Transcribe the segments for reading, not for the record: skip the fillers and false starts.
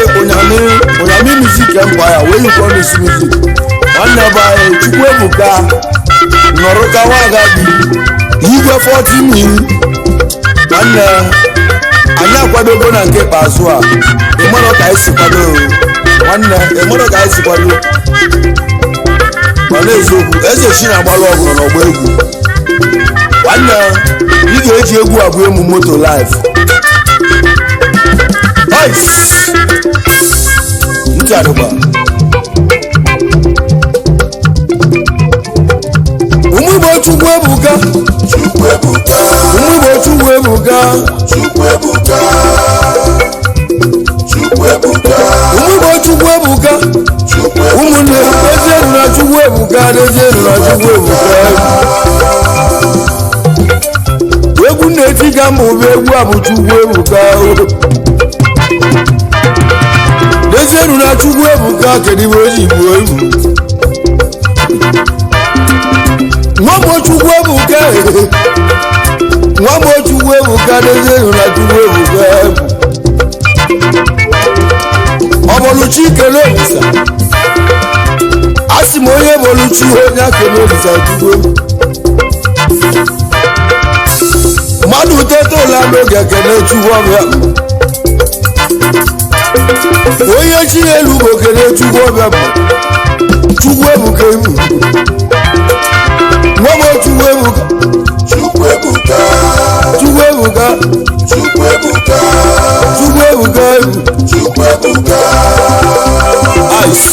Unyami music empire where you call this music. One never Chukwuebuka Noroka Wagadi Igwe 40 mil and anya kwado go na nke pasua emono ka isi kwado one emono ka isi kwado mana ezogu eze shi na gbalo ogro na ogbo egwu one ị ga-eji egwu abụ emu moto live nice ntiaruba umubo Chukwuebuka umubo Chukwuebuka umubo Chukwuebuka umunne ezeru na Chukwuebuka egwu na-etiga ma obe egwu abụ Chukwuebuka ezeru na Chukwuebuka kedu oyibo egwu nwamo Chukwuebuka ezeru na Chukwuebuka ọbọluchi kele obisa asị m onye bọluchi onye akele obisa Chukwuebuka mmadụ tetola n'oge kele Chukwuebuka onye chi elu bụ kele Chukwuebuka ibu nwamo Chukwuebuka ice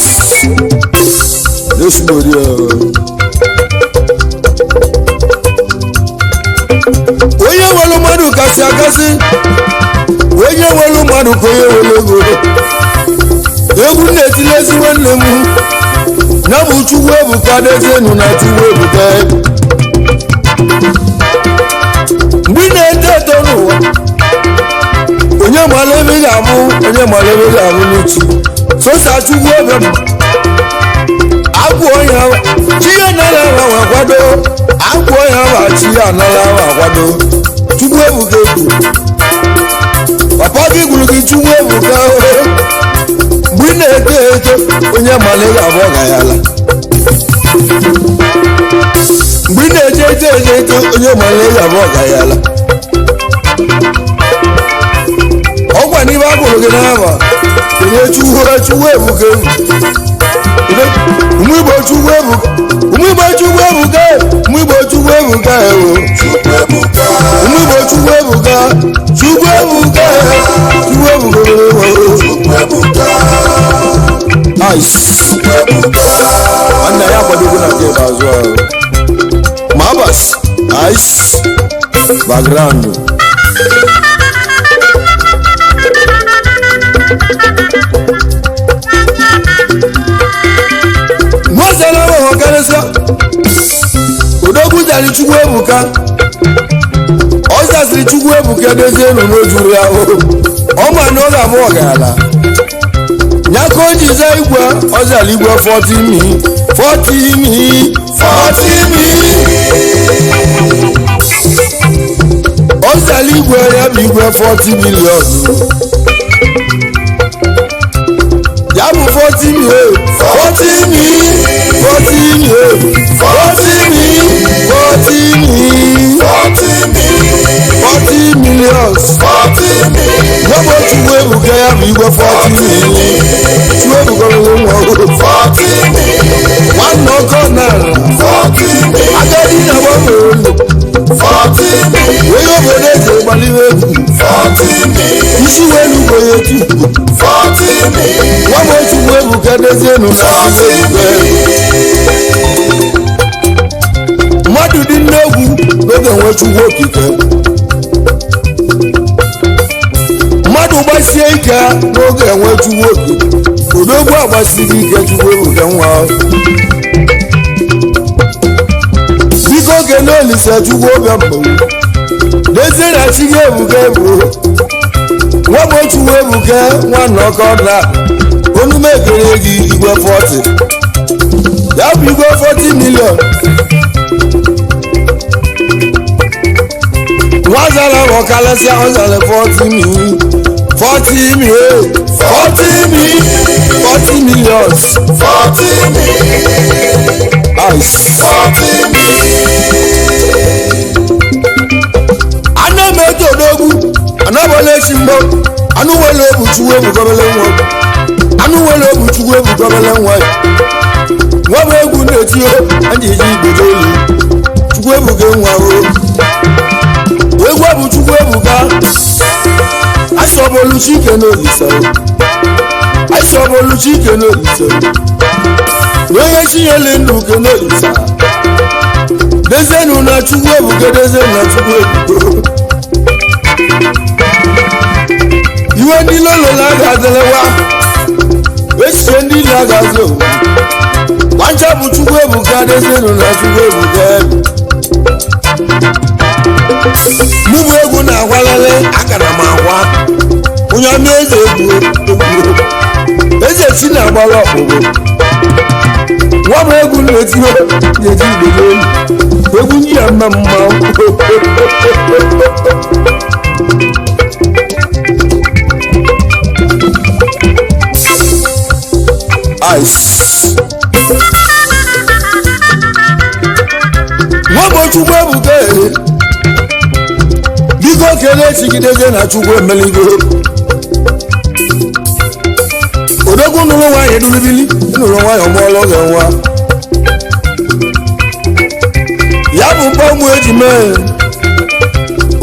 this body onye welu mmadụ kasị akasị onye welu mmadụ ka onye welu ego egwu na-etilezi nwanne m na bụ Chukwuebuka dezenu na Chukwuebuka mgbe ị na-eto eto n'ụwa onye mara ebe ga-amụ n'uchi sosa Chukwuebuka agwụ onye awa chi ya nara awa kwado agwụ onye awa chi ya nara awa kwado Chukwuebuka egwu papa gị gwuru gị Chukwuebuka mgbe ị na-eto eto onye mara ga-abụ ọgayala mgbe ị na-eje eto onye mara ga-abụ ọgayala ọgwa n'ibe agwụrụ gị n'aba onye Chukwuebuka umugbo Chukwuebuka umugbo Chukwuebuka umugbo Chukwuebuka nice nwanne ya kwadogo na nke azụ mabas nice background mwazala wa kanisa odogwu jali Chukwuebuka ọzasiri Chukwuebuka dezenu n'ozuru ya ọma na ọ ga-abụ ọgala nyaka o jize igwe ọzala igwe 40 mi ọzala igwe ya bụ igwe 40 million ya bụ 40 mi Chukwuebuka ya bụ igwe 40 million. Chukwuebuka bụ nwa 40 million. nwanne ọkọ n'ala 40 million. agadi na gbanwe olu 40 million. onye obodo eze gbaliwe egwu 40 million. isi welu ugbo ya etu 40 million. nwa m Chukwuebuka dezienu na Chukwuebuka mmadụ dị n'egwu n'oge nwe Chukwu okike mmadụ gbasie ike n'oge enwe Chukwu okike odogwu agbasiri ike Chukwuebuka nwa biko oge n'olise Chukwu oge mgbanwe dezie na Chukwuebuka ebu nwa m Chukwuebuka nwanne ọkọda onume ekele gị igwe 40 ya bụ igwe 40 million nwazala ọkalịsịa ọzala 40 million 40 million 40 million 40 millions 40 million. ice 40 million. ana m eto odogwu anabọla echi mgbọ anụ nwere obu Chukwuebuka bele nwa anụ nwere obu Chukwuebuka bele nwa nwa bụ egwu na-etio anyị eji igbodo olu Chukwuebuka nwa o egwu bụ Chukwuebuka asọbolu chike n'olisa asọbolu chike n'olisa onye chinyere ndụ ke n'olisa dezenu na Chukwuebuka dezenu na Chukwuebuka iwe ndị lolo na-agazelewa echiche ndị na-agazi owu gbancha bụ Chukwuebuka dezenu na Chukwuebuka mụ bụ egwu na-agwalele akara m agwa onye ọma eze egwu eze chi na-agbara ọkpụgbo nwa bụ egwu na-etiro na-eji igbodo elu egwu ndị ya mma mma ice nwa bụ Chukwuebuka biko kelee chigideze na Chukwu emeligo odogwu nụrụ nwaanyị dulibili nụrụ nwaanyị ọmụọla oge nwa ya bụ mgbanwe eji mee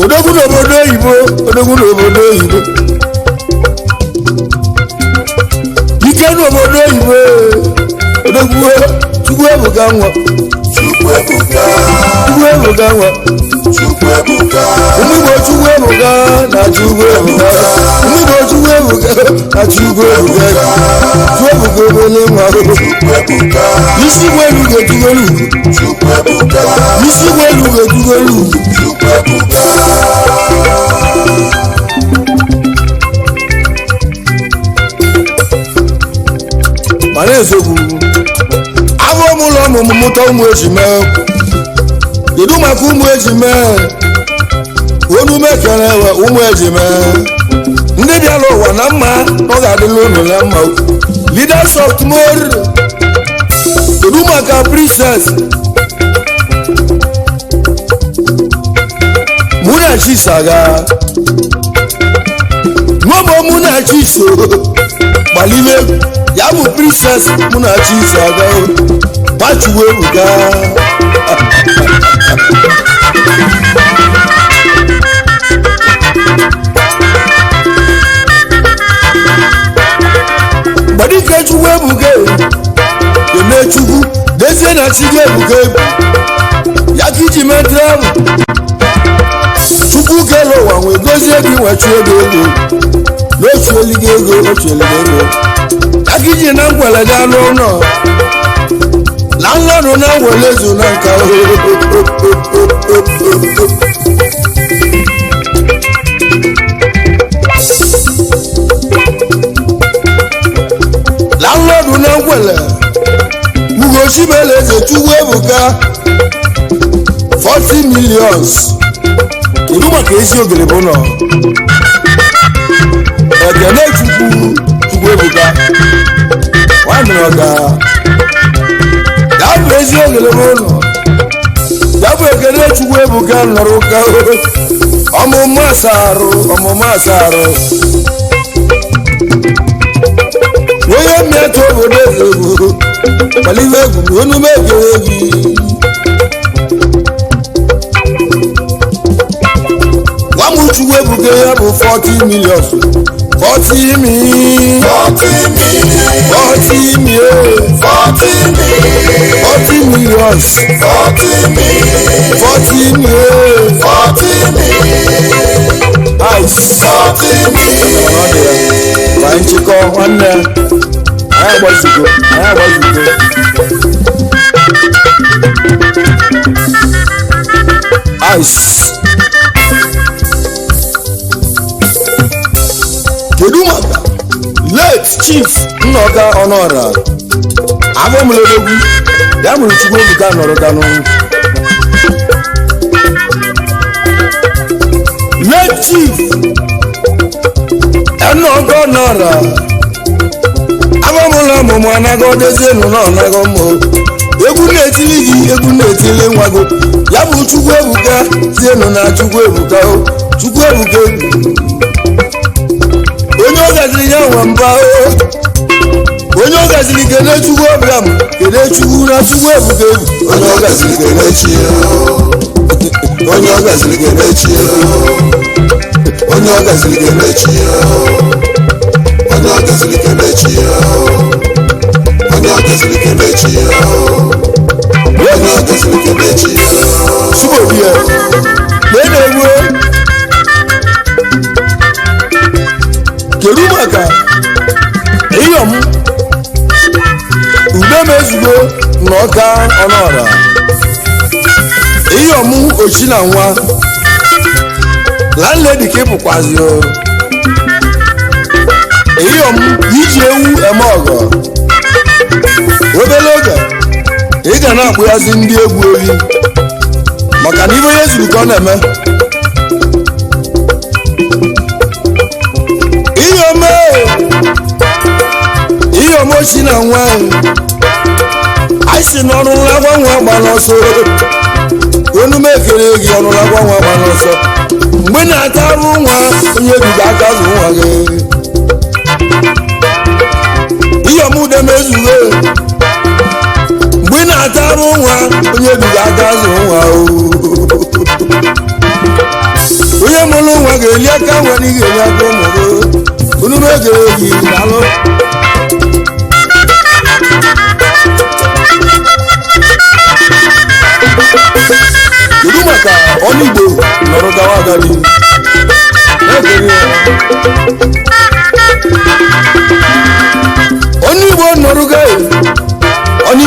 odogwu n'obodo oyibo odogwu n'obodo oyibo ike n'obodo oyibo odogwu Chukwuebuka nwa Chukwuebuka. Chukwuebuka nwa Chukwuebuka. Umigbo Chukwuebuka na Chukwuebuka Umigbo Chukwuebuka na Chukwuebuka Chukwuebuka obele nwa Chukwuebuka. isi gwelu ga-etugolu Chukwuebuka. isi gwelu ga-etugolu Chukwuebuka. mana ezogwu abụ m ụlọ ọmụmụ mụta ụmụ ejime kedu maka ụmụ ejime onu mekere ewe ụmụ ejime ndị bịara ụwa na mma ọ ga-adịla unu na mma leaders of tomorrow kedu maka princess Munachi saga nwabo Munachi so gbalime ya bụ princess Munachi saga Chukwuebuka gbadike Chukwuebuka Chukwu dezie na Chukwuebuka ya ka iji metere m Chukwu kele ụwa nwee gozie gị nwechi ego ego n'otu eligo ego otu eligo ego ya ka iji na nkwele ga n'ụlọ na nlọrụ na nwere ezu na nka landlọdụ na nkwele Ugochibele eze Chukwuebuka 40 millions kedu maka ezi ogele bụ nọ ekene Chukwuebuka nwanne ọga ya bụ ezi ogele bụ nọ ya bụ ekene Chukwuebuka nọrọ ụka ọmụmụ asarụ onye mmetụ obodo eze egwu kpaliwe egwu onume ekere gị nwa m Chukwuebuka ya bụ 40 million 40 million 40 ma nchịkọ nwanne anyị agbazugo kedu maka late chief Nnọka Ọnụọra abụmlodogwu ya mụrụ Chukwuebuka nọrọ kanụ late chief Nnọka Ọnụọra abụmụlọ ọmụmụ anaghị odezienu na ọnaghị mmụ egwu na-etili gị egwu na-etili nwago ya bụ Chukwuebuka tienu na Chukwuebuka onye ọ gaziri ya nwa mba onye ọ gaziri kene Chukwu Abraham kene Chukwu na Chukwuebuka onye ọ gaziri kene chi onye ọ gaziri kene chi onye ọ gaziri kene chi onye ọ gaziri kene chi onye ọ gaziri kene chi onye ọ gaziri kene chi Chukwuebuka na-egwu kedu maka iyom udemezugo Nnọka Ọnụọra iyom ochina nwa landlady ka ịbụkwazi iyom iji ewu eme ọgọ obere oge ị ga na-akpụghazi ndị egwu oyi maka na ibe onye zuru ka ọ na-eme iyom ochina nwa anyị si n'ọrụ agwa nwa gba n'ọsọ onume ekere gị ọnụ agwa nwa gba n'ọsọ mgbe na-ata arụ nwa onye biga aka zụ nwa gị iyom udemezugo mgbe na-ata arụ nwa onye biga aka zụ nwa onye mụrụ nwa ga-eli aka nwa na ị ga-eli aka ụmụ gị onume ekere gị daalụ kedu maka ọnụ Igbo nọrọ gawa agadi ọnụ Igbo nọrọ gawa ọnụ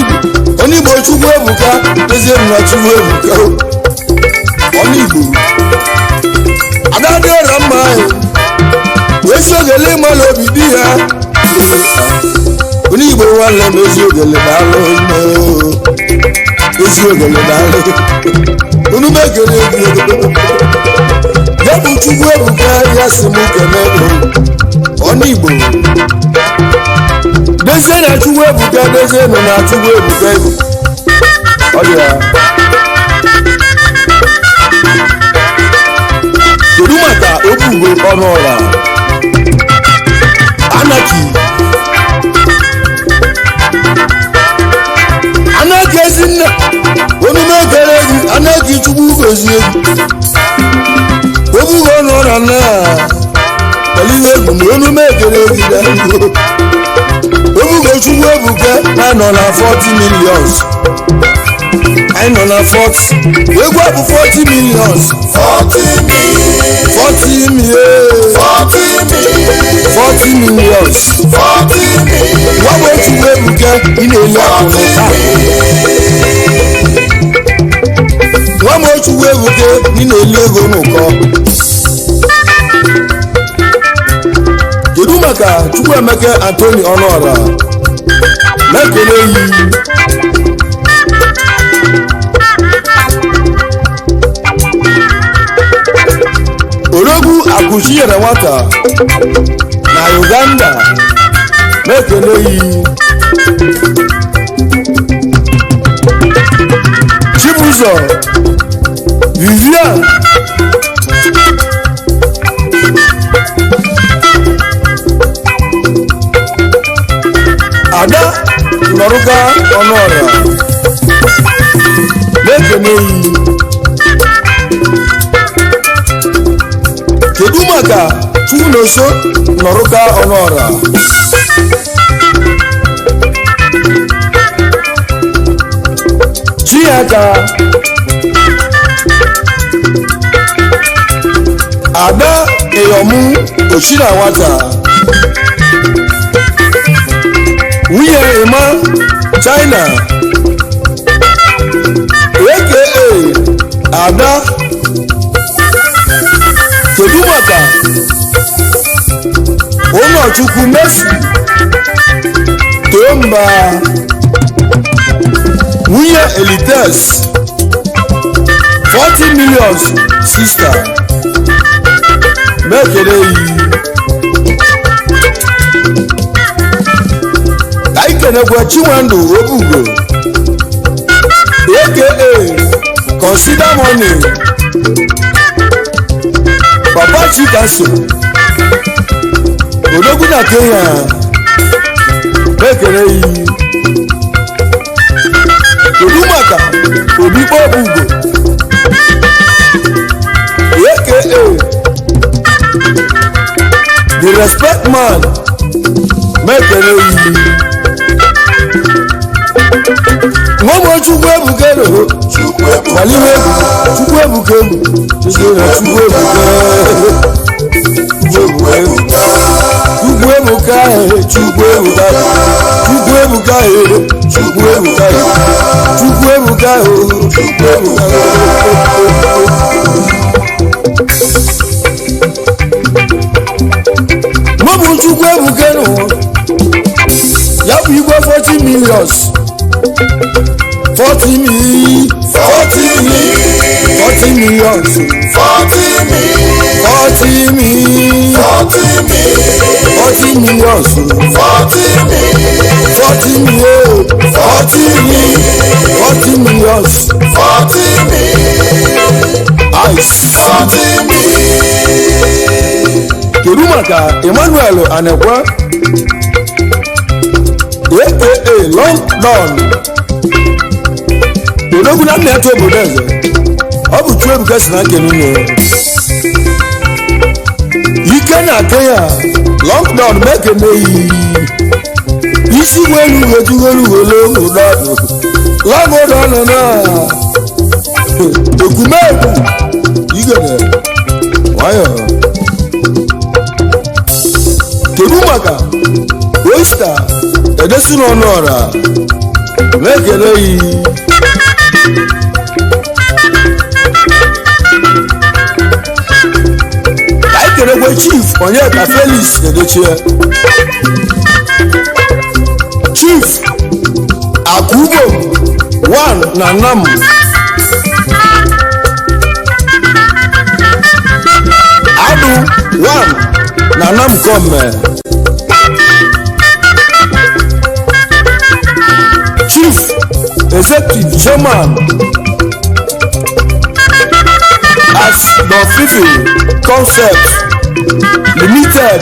Igbo Chukwuebuka ezie na Chukwuebuka ọnụ Igbo adadị ọra mma ezi ogele mmalụ obi di ha ọnụ Igbo nwanne m ezi ogele daalụ ezi ogele daalụ onume ekele gị ya bụ Chukwuebuka ya si m kene ọnụ Igbo dezie na Chukwuebuka dezie nọ na Chukwuebuka Igbo ọ dị ya kedu maka Okwugo Ọnụọra anaki ezinne onume ekele gị anaki Chukwu gozie gị Okwugo Ọnụọra na kpaliwe egwu na onume ekele gị Okwugo Chukwuebuka na nọ na 40 million anyị nọ na 40 egwu abụ 40 million 40 million nwagbo Chukwuebuka ị na-eli akụ taa nwagbo Chukwuebuka ị na-eli ego n'ụkọ kedu maka Chukwuemeka Anthony Ọnụọra na-ekele yi Orogwu akụchinyere nwata na Uganda na-ekele yi Chibuzọ Vivian nọrụka ọnụọra na-ekene yi. kedu maka Chukwunoso nọrụka ọnụọra? Chiaka Ada Eyomu Ochina nwata nwunye Emma China aka Ada. kedu maka ụlọchukwu Messi Tomba nwunye Elites 40 million sister mekere yi. anyị kenekwa Chinwendu Obugo aka Consider Money Papa Chikaso odogwu na Kenya mekere yi. kedu maka Obibo Obugo aka the respect man mekere yi. Mama Chukwuebuka no Chukwuebuka Chukwuebuka Chukwuebuka Mama Chukwuebuka no ya bụ igwe 40 million 40 million 40 million 40 kedu maka Emmanuel Anekwa aka London odogwu na mmetu obodo eze ọ bụ Chukwuebuka si na nkenu ike na Kenya London mekene yi isi nwelu wetugolu ụdọdụ lagodo nọ na okumegwu igede nwayọ. kedu maka Oyster edesi n'ọnụ ọra mekene yi. Kenegwe Chief Onyeka Felix Edechie Chief Akubo 1 na Nam Adu 1 na Nam Kome Chief Executive Chairman as the Fifi Concept Limited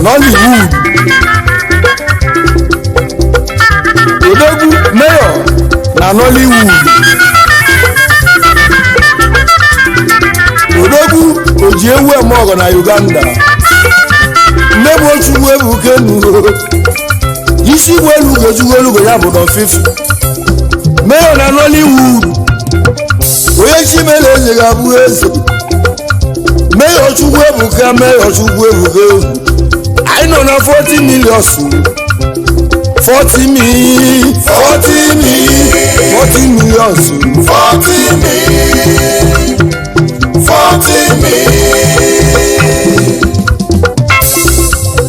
Nollywood odogwu Mayor na Nollywood odogwu Ojiewu Emeogo na Uganda mmegbu Chukwuebuka isi Chukwuelugo ya bụ the Fifi Mayor na Nollywood onye chimele eze ga-abụ eze. Mayor Chukwuebuka anyị nọ na 40 million 40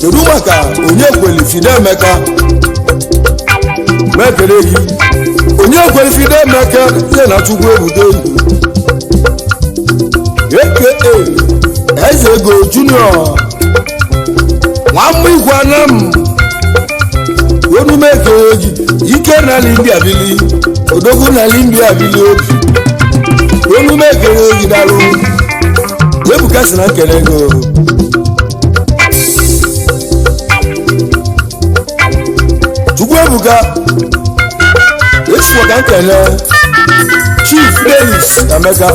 kedu maka onye kweli Fidemeka mekere yi onye kweli Fidemeka ihe na Chukwuebuka aka Eze Ego Junior nwamma igwe anam onumekere gị ike na India bili odogwu na India bili obi onumekere gị dalụ Ebuka si na nkele ego Chukwuebuka esi ka nkele Chief Dennis Emeka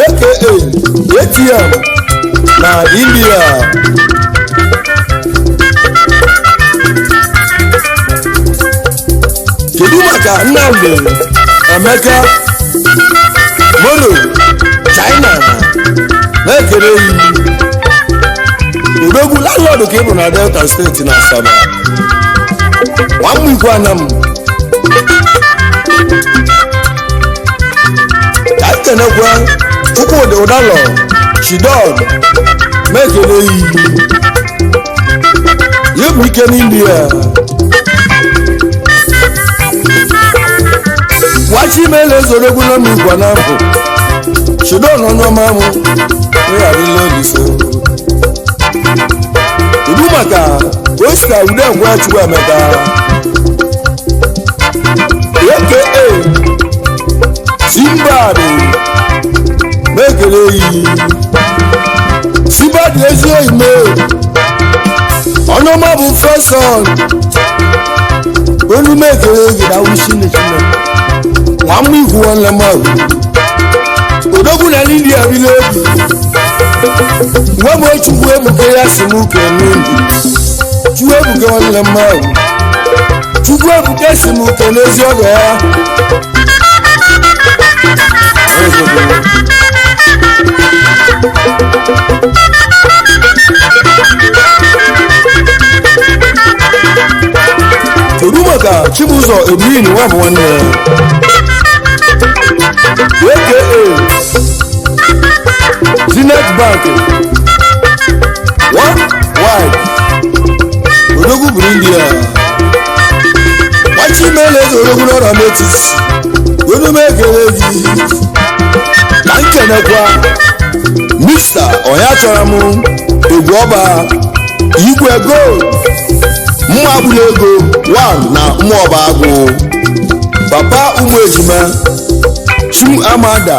aka ATM na India kedu maka Nnamdi Emeka Mono China na-ekele yi odogwu landlord ka ịbụ na Delta steeti na Asaba nwamụ ikwu anya m ka ikenekwa Chukwudi Udalo Chidon na-ekele yi ya bụ ike n'India wachi mele ezodogwu na m ikwu na mbụ Chidon ọnụọma mụ ịgharịla oliso udu maka Oscar ude ngwa Chukwuemeka aka Zimbabwe mekele yi Zimbabwe ezi oyime ọnụọma bụ feson onu mekele gị na wushi n'echime nwamụ ikwu nwanne mmadụ odogwu na India bila obi nwa m Chukwuebuka ya si m kene Chukwuebuka nwanne mmadụ Chukwuebuka si m kene ezi oge ya kedu maka Chibụzọ Ebrin nwa bụ nwanne aka Zenith Bank one wife odogwu bụ India wachi mele odogwu n'ọra metis onume ekele gị na nkenekwa Mr. Onya chọrọ m egwu ọba igwe gold mma agbụla ego 1 na mmụọba agụ papa ụmụ ejima Chum Amada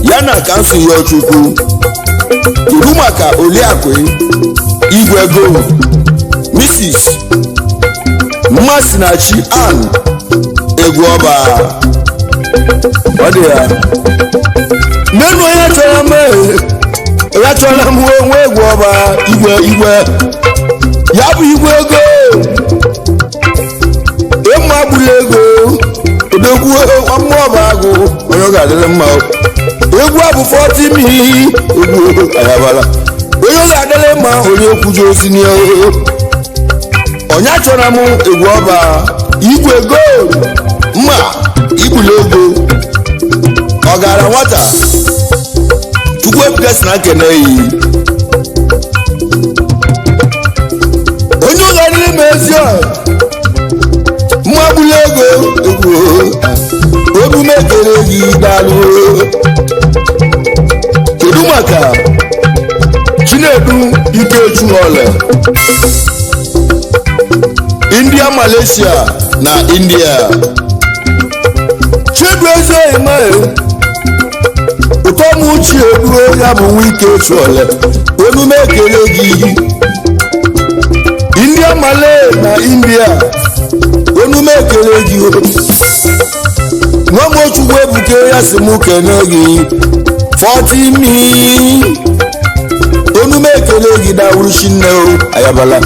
ya na kansu ya Chukwu kedu maka Oliakụ igwe gold Mrs. Mmasinachi Ann egwu ọba ọ dị ya n'elu onye chọrọ m ya chọrọ m onwe egwu ọba igwe ya bụ igwe ego ịmụ agbụla ego odogwu mmụọba agụ onye ọ ga-adịrị mma egwu a bụ 40 mili egwu ayabala onye ọ ga-adịrị mma onye okwuji osi n'ihe onye chọrọ m egwu ọba igwe gold mma igbula ego ọ gara nwata Chukwuebuka si na nkene yi onye ọ ga-adịrị m ezi mma gbula ego egwu omume kere gị daalụ kedu maka Chinedu Ikechuole India Malaysia na India Chinedu ezoghịma ụtọ m uche eduo ya bụ Ikechuole omume kere gị India Malay na India onume ekele gị nwa m Chukwuebuka ya si m kene gị 40 mili onume ekele gị dawuru shinne ayabala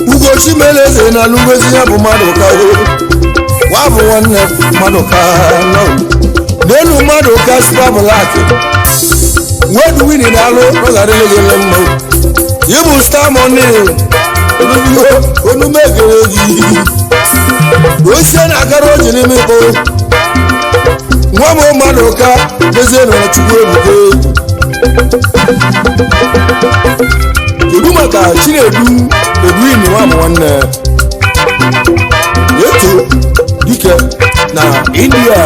Ugochi meleze na Lugozi ya bụ mmadụ ka wa bụ nwanne mmadụ ka n'elu mmadụ ka Super Black wedu wini na-alụ ọ ga-adịle gị mma ịbụ Star Money onume ekele gị osie na-agara oji n'ime ikpo nwa m mmadụ ka dozie na Chukwuebuka kedu maka Chinedu Ebrin nwa m nwanne eto dike na India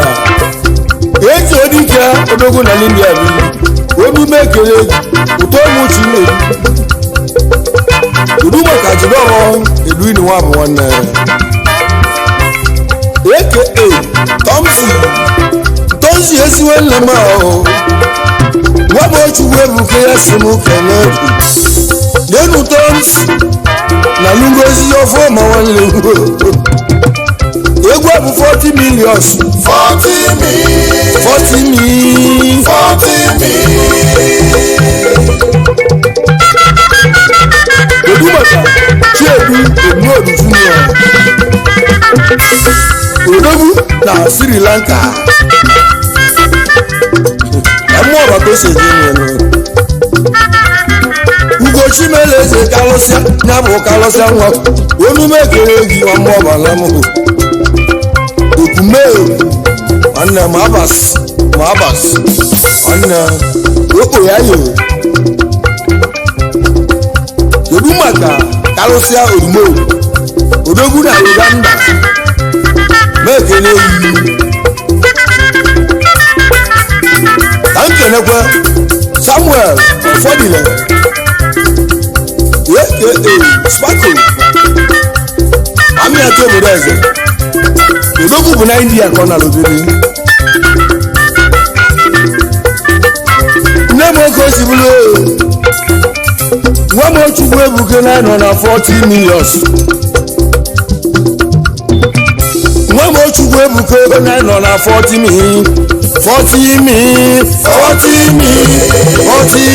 eto dike odogwu na India bi onume ekele ụtọ ụmụ Chinedu kedu maka Jidoro Ebrin nwa m nwanne aka Tomsi esiwe nlema nwa m Chukwuebuka ya si m kene Denu Toms na Lungozi ofo ma wanle egwu bụ 40 million 40 40 Chukwuebuka Chiedu Ogbodu Junior Odogwu na Sri Lanka ẹmú ọ̀rọ̀ tó ṣe yé ni ẹnu Ugochi Meleze kalọsịa nyabụ kalọsịa nwa onumekere gị ọmụ ọba lamụ okume nwanne ma abas nwanne okpo ya yo kedu maka kalọsịa orumo Odogwu na Uganda mekele yi ka nkenekwe Samuel Ọfọdịle Sparkle Ami ake obodo eze Odogwu bụ na India ka ọ na lobere nne m oke osibulu nwa m Chukwuebuka na nọ na 40 million nwa m Chukwuebuka na nọ na 40 million 40 million 40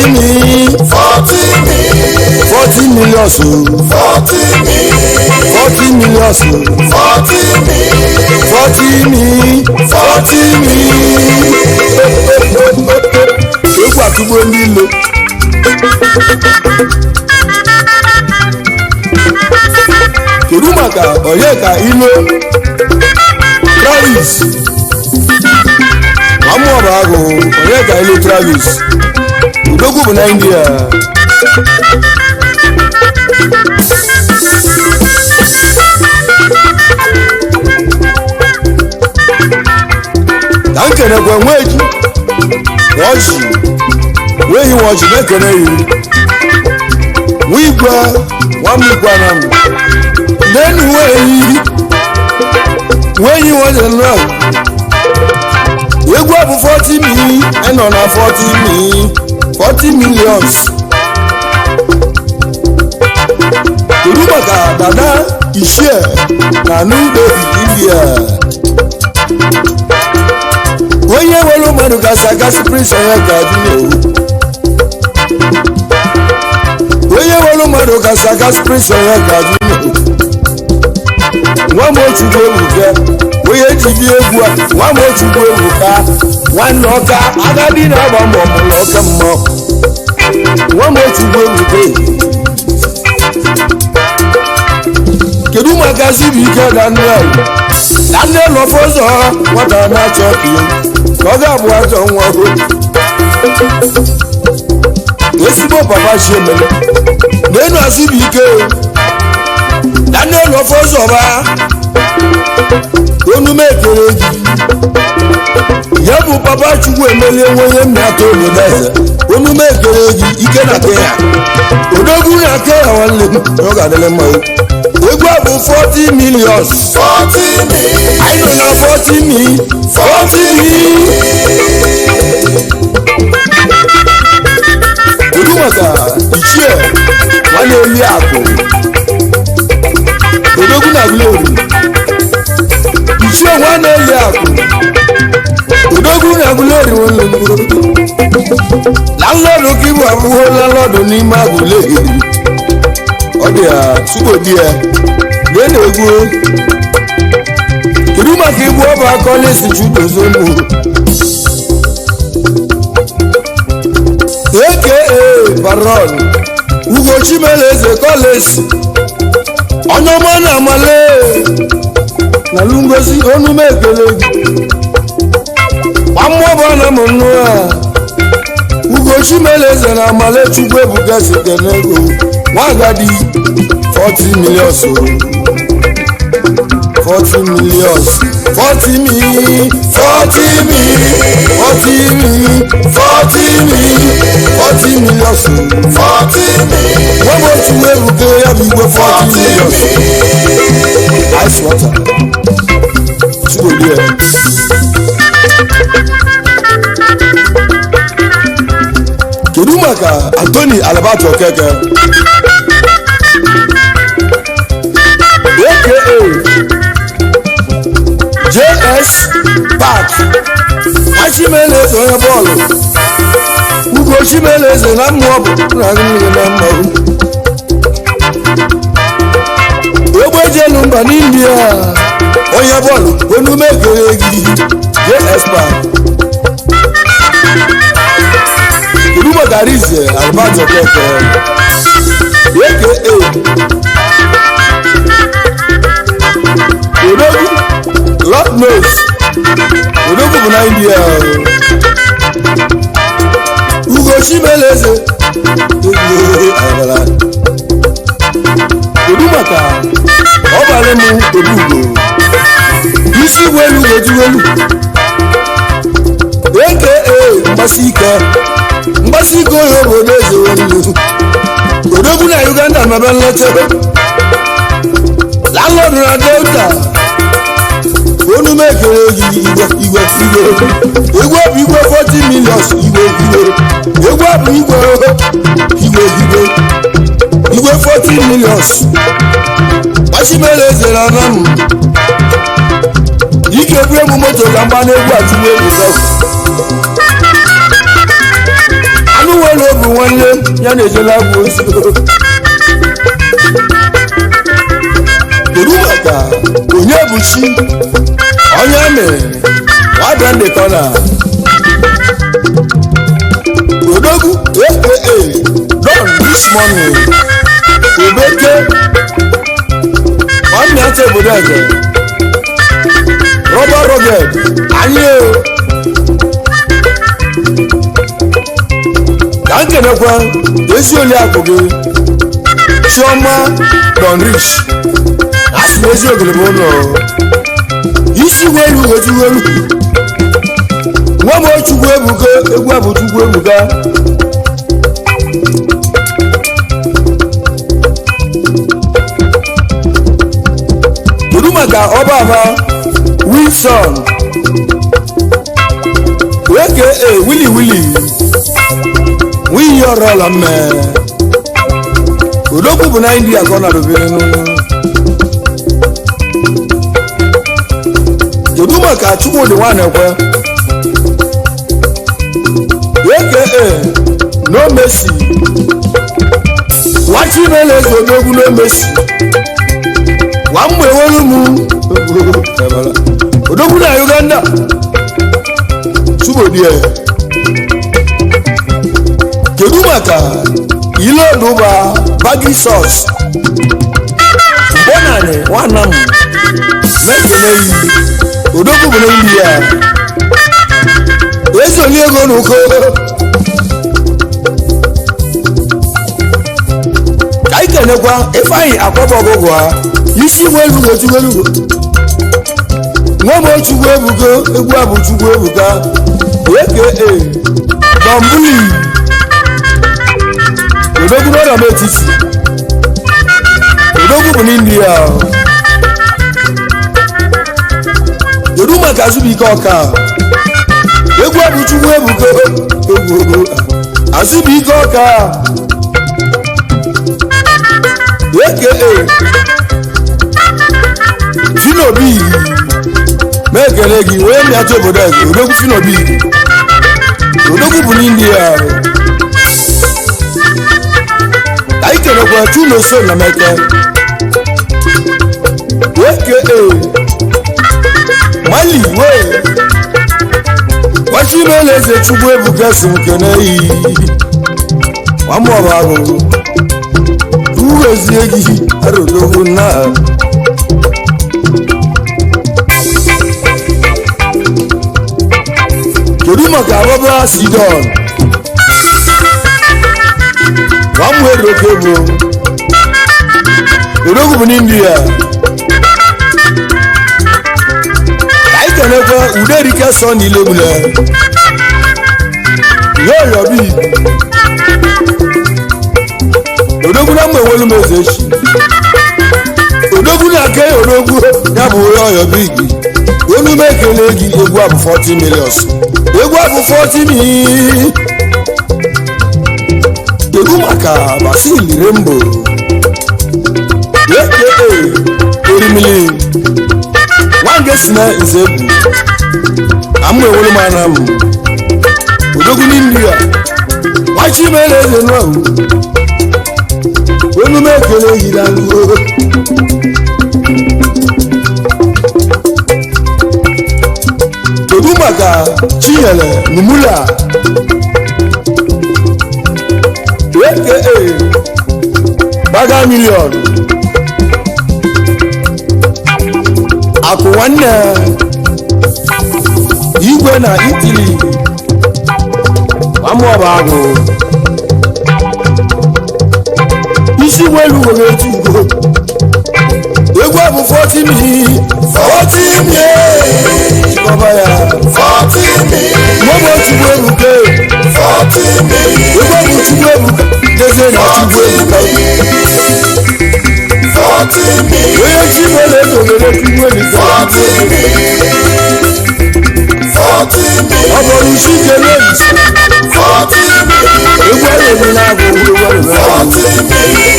million 40 million 40 million egwu atụgbo ndị ilo kedu maka onye ka ilo Travis amụọba agụ onye ka ilo Travis Odogwu bụ na India ka nkenekwe nweji wọji wehi wọji mekene yi wigwe nwamigwe na m denu wehi wọji nọ egwu bụ 40 million ẹnọ na 40 million kedu maka dada Ishie na New Delhi India onye nwere mmadụ gasị agasị Prince onye ga-adịne onye nwere mmadụ gasị agasị Prince onye ga-adịne nwa m Chukwuebuka onye jibi egwu a nwa m Chukwuebuka nwanne ọka agadi na-agba mbọ mụrụ ọka mmụọ nwa m Chukwuebuka kedu maka Sibike Daniel ọfọzọ nwata na-achọ ka ọ ga-abụ ajọ nwa go ezigbo papa Chiemele n'enu Sibike Daniel ọfọzọ ba onumekere gị ya bụ papa Chukwuemele onye mmịata obodo eze onumekere gị ike na Kenya Odogwu na Kenya nwanne m ọ ga-adịrị mma egwu bụ 40 million 40 million anyị nọ na 40 million 40 million kedu maka Ichie nwanne eli akụ Odogwu na Glory Ichie nwanne eli akụ Odogwu na Glory landlord ka ịbụ abụghị landlord n'ime Agụleri ọ dị ya tupu di ya lee na egwu kedu maka igbu ọba Collins Chukwuebuka aka Baron Ugochi Meleze Collins onye ọma na amale na Lungozi onumekele gbamọba na mụnụ a Ugochi Meleze na amale Chukwuebuka site n'ego nwagadi 40 million 40 million 40 million 40 million 40 million 40 million 40 million 40 million wọ́n bọ̀ Chukwuebuka ya bụ igwe 40 million ice water Chukwuebuka kedu maka Anthony Alabato Okeke Albert Achimeleze onye bọọlụ Ugo Chimeleze na mmụọ bụ na niile na mma Ogbejelu mba n'India onye bọọlụ onume gere gị JSPA Urumo Garize Albert Okeke aka Odogu Lord knows Odogu bụ na India Ugo Chimeleze Odumaka ọbalị m Odugo isi welu gojuwelu aka mgbasi ike onye obodo eze welu Odogwu na Uganda mebe nleta landlord na Delta onume ekele gị igwe egwu bụ igwe 40 million egwu bụ igwe 40 million Achimeleze na anam ike bụ egwu moto ka mgba n'egwu Chukwuebuka anụ nwere obu nwanne ya na-ejela agwụ ozi Odumaka onye bụ chi onye mere wada ndekọna Odogwu aka Don this morning Obeke nwanne ya obodo eze Robert Roged anyị ka nkenekwa ezi oli akụ gị Chioma Don Rich asị na ezi ogologo ụlọ isi welu ojuwelu nwa m Chukwuebuka egwu abụ Chukwuebuka Odumaka ọbaba Wilson aka Willy wiyi ọrụ ọla mme Odogwu bụ na India ka ọ na-arụbere n'ụlọ Odumaka Chukwudị Nwanekwe aka No Mercy Achimeleze Odogwu No Mercy nwa mgbe welu m Odogwu na Uganda Chubodie Odumaka Iloduba Bagi Sauce Mbonane nwanam mekele yi Odogwu bụ na India ezoli ego n'uko ka ikenekwa Ifeanyi Akwabọgụgụ ha isi welu gojuwelu nwa m Chukwuebuka egwu abụ Chukwuebuka aka Bambuli Odogwu n'ọrịa m etiti Odogwu bụ n'India Odumaka Azubike Ọka egwu abụ Chukwuebuka Azubike Ọka aka Finobi mekele gị onye mịata obodo eze Odogwu Finobi Odogwu bụ n'India ka anyị kelekwa Chunoso na Meke aka Mali wee Achimeleze Chukwuebuka si nkene yi nwamọrụ ahụ uwezie gị arụdogwu na Odumaka Robert Sidon Nwamwerokebo Odogwu bụ n'India anyị kenekwa Uderike Son Ilegbule yoyobi Odogwu na mgbe welu mezechi Odogwu na-ake Odogwu ya bụ yoyobi gị onu mekele gị egwu abụ 40 million egwu abụ 40 million Odumaka Basil Rembo aka Orimili Nwange Sina Nzebu amwe wole mana mu odoguni ndia wachi mele ze no onu mekele yirango odumaka chinyele numula aka baga million akụwanne igwe na Italy amụọba agụ isi nwelu nwere etugo egwu bụ 40 mili 40 mili chịkọba ya 40 mili mọbụ Chukwuebuka 40 mili egwu bụ Chukwuebuka deze na Chukwuebuka 40 mili onye chi nwere edogere Chukwuebuka 40 mili 40 mili ọ bụrụ isi kele isi 40 mili egwu ahụ na-abụ egwu 40 mili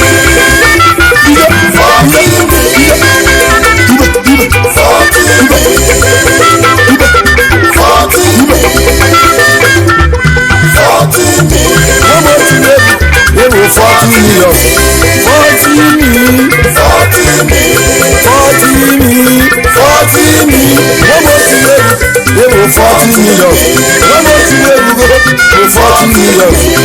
$40 million.